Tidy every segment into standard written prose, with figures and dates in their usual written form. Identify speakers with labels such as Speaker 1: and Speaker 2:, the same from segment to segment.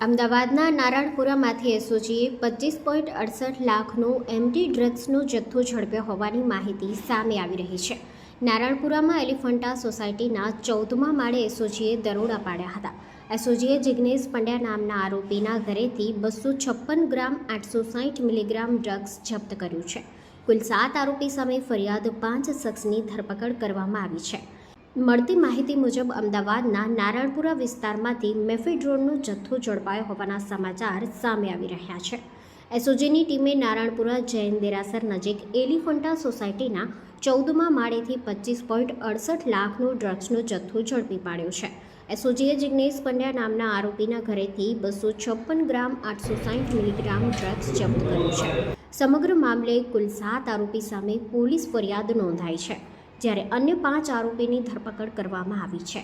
Speaker 1: અમદાવાદના નારણપુરામાંથી એસઓજીએ 25.68 લાખનું એમડી ડ્રગ્સનો જથ્થો ઝડપ્યો હોવાની માહિતી સામે આવી રહી છે. નારણપુરામાં એલિફન્ટા સોસાયટીના 14મા માળે એસઓજીએ દરોડા પાડ્યા હતા. એસઓજીએ જિગ્નેશ પંડ્યા નામના આરોપીના ઘરેથી 256 ગ્રામ 860 મિલીગ્રામ ડ્રગ્સ જપ્ત કર્યું છે. કુલ 7 આરોપી સામે ફરિયાદ 5 શખ્સની ધરપકડ કરવામાં આવી છે. મળતી માહિતી મુજબ અમદાવાદના નારણપુરા વિસ્તારમાંથી મેફેડ્રોનનો જથ્થો ઝડપાયો હોવાના સમાચાર સામે આવી રહ્યા છે. એસઓજીની ટીમે નારણપુરા જૈન દેરાસર નજીક એલિફન્ટા સોસાયટીના 14મા માળેથી 25.68 લાખનો ડ્રગ્સનો જથ્થો ઝડપી પાડ્યો છે. એસઓજીએ જિગ્નેશ પંડ્યા નામના આરોપીના ઘરેથી 256 ગ્રામ 860 મિલીગ્રામ ડ્રગ્સ જપ્ત કર્યું છે. સમગ્ર મામલે કુલ 7 આરોપી સામે પોલીસ ફરિયાદ નોંધાઈ છે, જ્યારે અન્ય 5 આરોપીની ધરપકડ કરવામાં આવી છે.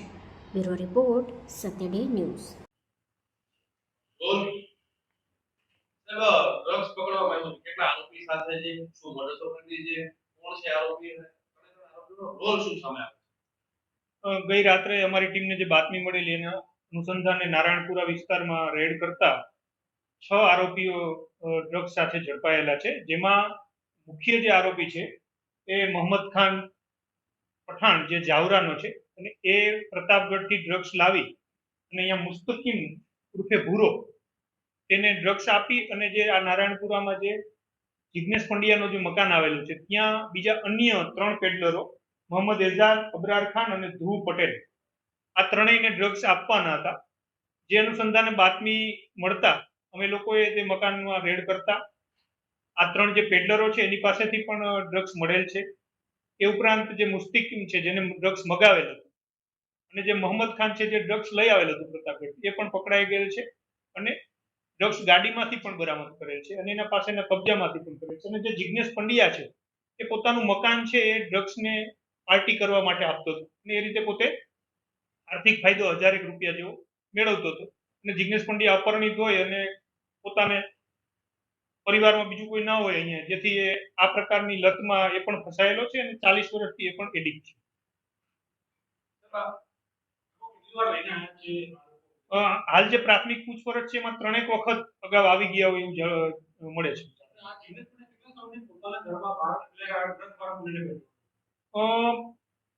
Speaker 1: Bureau report, સત્યડે news.
Speaker 2: ડ્રગ્સ પકડવામાં આવ્યો કેટલા આરોપી સાથે છે, શું મદદો કરી છે, કોણ છે આરોપી અને આરોપીનો રોલ શું સામે આવે?
Speaker 3: ગઈ રાત્રે અમારી ટીમને જે બાતમી મળેલી એના અનુસંધાને નારાયણપુરા વિસ્તારમાં રેડ કરતા 6 આરોપીઓ ડ્રગ્સ સાથે ઝડપાયેલા છે, જેમાં મુખ્ય જે આરોપી છે એ મોહમ્મદ ખાન પઠાણ જે જાવરાનો છે અને એ પ્રતાપગઢથી ડ્રગ્સ લાવી અને અહીંયા મુસ્તકીમ ઉર્ફે ભૂરો તેને ડ્રગ્સ આપી અને જે આ નારાયણપુરામાં જે જિગ્નેશ પંડ્યાનું જે મકાન આવેલું છે ત્યાં બીજા અન્ય 3 પેડલરો મોહમ્મદ એઝાદ, અબરાર ખાન અને ધ્રુવ પટેલ આ ત્રણેયને ડ્રગ્સ આપવાના હતા. જે અનુસંધાને બાતમી મળતા અમે લોકોએ તે મકાનમાં રેડ કરતા આ 3 જે પેડલરો છે એની પાસેથી પણ ડ્રગ્સ મળેલ છે. એ ઉપરાંત જે મુસ્તકીમ છે જેને ડ્રગ્સ મગાવેલ હતું અને જે મોહમ્મદ ખાન છે જે ડ્રગ્સ લઈ આવેલ હતું પ્રતાપગઢ, એ પણ પકડાઈ ગયેલ છે અને ડ્રગ્સ ગાડીમાંથી પણ બરામદ કરેલ છે અને એના પાસેના કબજામાંથી પણ કરેલ છે. અને જે જિગ્નેશ પંડ્યા છે એ પોતાનું મકાન છે એ ડ્રગ્સને પાર્ટી કરવા માટે આપતો હતો અને એ રીતે પોતે આર્થિક ફાયદો 1000 રૂપિયા જેવો મેળવતો હતો. અને જિગ્નેશ પંડ્યા અપરિણિત હોય અને પોતાને પરિવારમાં બીજું કોઈ ના હોય અહીંયા, જેથી એ આ પ્રકારની લતમાં એ પણ ફસાયેલો છે અને 40 વર્ષથી એ પણ એડિક્ટ છે. હાલ જે પ્રાથમિક પૂછપરછ છે એમાં 3 વખત અગાઉ આવી ગયા હોય એવું મળે છે.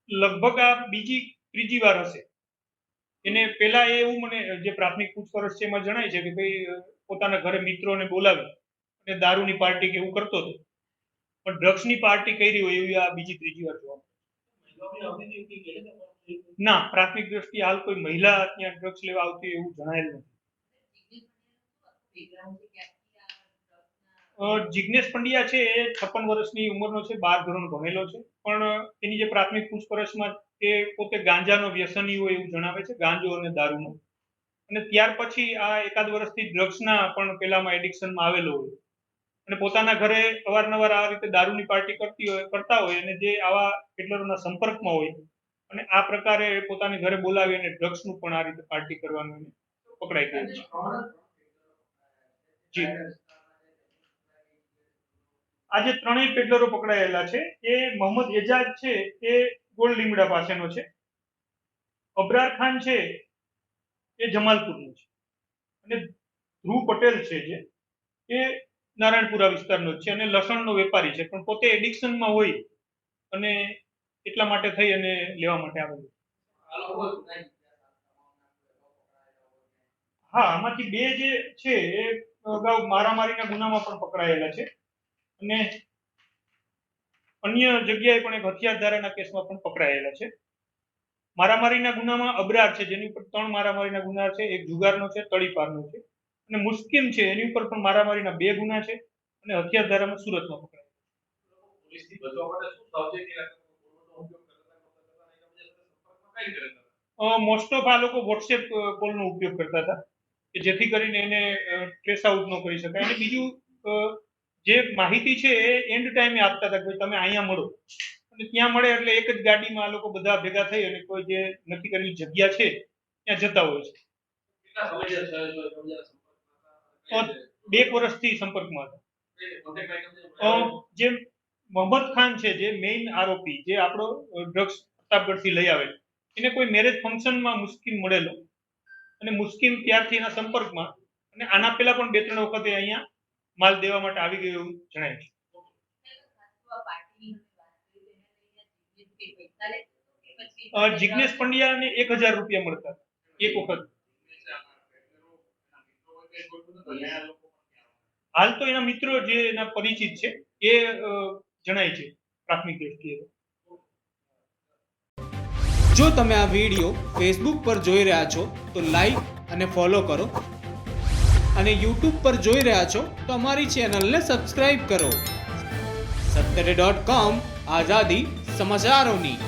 Speaker 3: લગભગ આ બીજી ત્રીજી વાર હશે. એને પહેલા એવું મને જે પ્રાથમિક પૂછપરછ છે એમાં જણાય છે કે ભાઈ પોતાના ઘરે મિત્રોને બોલાવી અને દારૂની પાર્ટી કે એવું કરતો હતો, પણ ડ્રગ્સની પાર્ટી કરી હોય એવી આ બીજી ત્રીજી વાર જોવા ના. પ્રાથમિક દ્રષ્ટિએ હાલ કોઈ મહિલા ત્યાં ડ્રગ્સ લેવા આવતી એવું જણાયેલ નથી. જિગ્નેશ પંડ્યા છે એ 56 વર્ષની ઉંમરનો છે, 12 ધોરણ ભણેલો છે, પણ એની જે પ્રાથમિક પૂછપરછમાં એ પોતે ગાંજાનો વ્યસની હોય એવું જણાવે છે, ગાંજો અને દારૂનો. અને ત્યાર પછી આ એકાદ વર્ષથી ડ્રગ્સના પણ પેલામાં એડિક્શનમાં આવેલો હોય અને પોતાના ઘરે અવારનવાર આ રીતે દારૂની પાર્ટી કરતા હોય અને જે આવા પેડલરોના સંપર્કમાં હોય અને આ પ્રકારે પોતાની ઘરે બોલાવી અને ડ્રગ્સનું પણ આ રીતે પાર્ટી કરવાનું પકડાઈ ગયું છે. જી, આજે 3 પેડલરો પકડાયેલા છે. એ મોહમ્મદ એજાજ છે એ ગોળ લીમડા પાસેનો છે, અબરાર ખાન છે એ જમાલપુરનો છે અને ધ્રુવ પટેલ છે જે એ નારાયણપુરા વિસ્તારનો છે અને લસણનો વેપારી છે, પણ પોતે એડિક્શનમાં હોય અને એટલા માટે થઈ અને લેવા માટે આવેલું. હા, આમાંથી 2 જે છે એ અગાઉ મારામારીના ગુનામાં પણ પકડાયેલા છે અને અન્ય જગ્યાએ પણ એક હથિયાર ધારાના કેસમાં પણ પકડાયેલા છે. મારામારીના ગુનામાં અબરાર છે જેની ઉપર 3 મારામારીના ગુના છે, એક જુગારનો છે, તળીપારનો છે, અને મુસ્કિમ છે એની ઉપર પણ મારામારીના 2 ગુના છે અને હથિયાર ધારામાં સુરતમાં પકડાયેલા.
Speaker 2: પોલીસથી બચવા માટે શું સાવચેતી રાખવી?
Speaker 3: મોસ્ટ ઓફ આ લોકો વોટ્સએપ કોલનો ઉપયોગ કરતા હતા કે જેથી કરીને એને ટ્રેસ આઉટ ન કરી શકાય. અને બીજું જે માહિતી છે એ એન્ડ ટાઈમે આપતા હતા કે તમે અહીંયા મળો, અને ત્યાં મળે એટલે એક જ ગાડીમાં આ લોકો બધા ભેગા થઈ અને કોઈ જે નક્કી કરેલી જગ્યા છે ત્યાં જતા હોય છે.
Speaker 2: કેટલા સમય
Speaker 3: 2 વર્ષથી સંપર્કમાં હતા. જે મોહમ્મદ ખાન છે જે મેઇન આરોપી, જે આપણો ડ્રગ્સ પ્રતાપગઢથી લઈ આવેલ, એને કોઈ મેરેજ ફંક્શનમાં મુસ્કિમ મળેલો અને મુસ્કિમ ત્યારથી એના સંપર્કમાં અને આના પહેલા પણ 2-3 વખતે અહીંયા માલ દેવા માટે આવી ગયું એવું જણાય છે. જિગ્નેશ પંડ્યાને 1000 રૂપિયા મળતા એક વખત. હાલ તો એના મિત્રો જે એના પરિચિત છે એ જણાય છે પ્રાથમિક દ્રષ્ટિએ.
Speaker 4: જો તમે આ વિડીયો ફેસબુક પર જોઈ રહ્યા છો તો લાઈક અને ફોલો કરો અને યુટ્યુબ પર જોઈ રહ્યા છો તો અમારી ચેનલને સબસ્ક્રાઇબ કરો. સત્તરે.com આઝાદી સમાચારોની.